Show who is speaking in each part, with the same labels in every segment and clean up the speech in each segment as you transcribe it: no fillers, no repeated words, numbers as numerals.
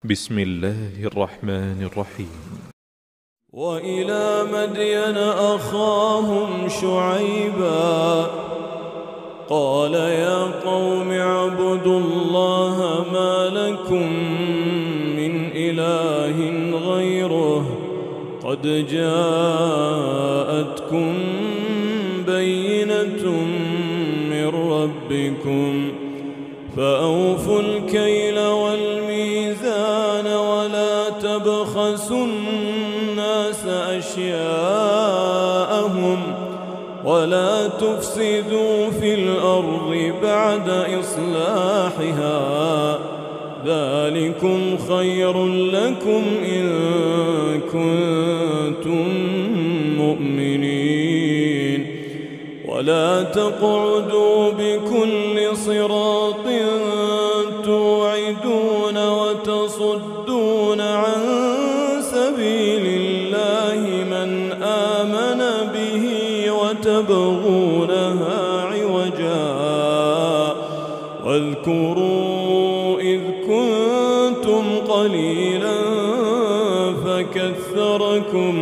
Speaker 1: بسم الله الرحمن الرحيم.
Speaker 2: وإلى مدين أخاهم شعيبا قال يا قوم اعبدوا الله ما لكم من إله غيره قد جاءتكم بينة من ربكم فأوفوا الكيل والميزان ولا تبخسوا الناس أشياءهم ولا تفسدوا في الأرض بعد إصلاحها ذلكم خير لكم إن كنتم مؤمنين ولا تقعدوا بكل صراط توعدون وتصدون عن سبيل الله من آمن به وتبغونها عوجا واذكروا إذ كنتم قليلا فكثركم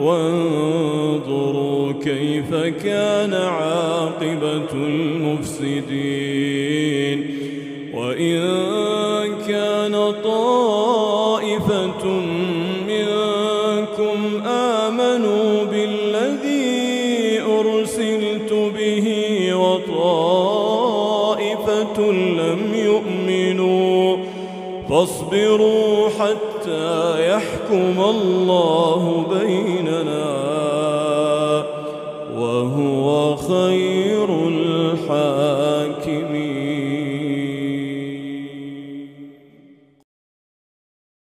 Speaker 2: وانظروا كيف كان عاقبة المفسدين وإن كان طائفة منكم آمنوا بالذي أرسلت به وطائفة لم يؤمنوا فاصبروا حتى يحكم الله بيننا وهو خير الحاكمين.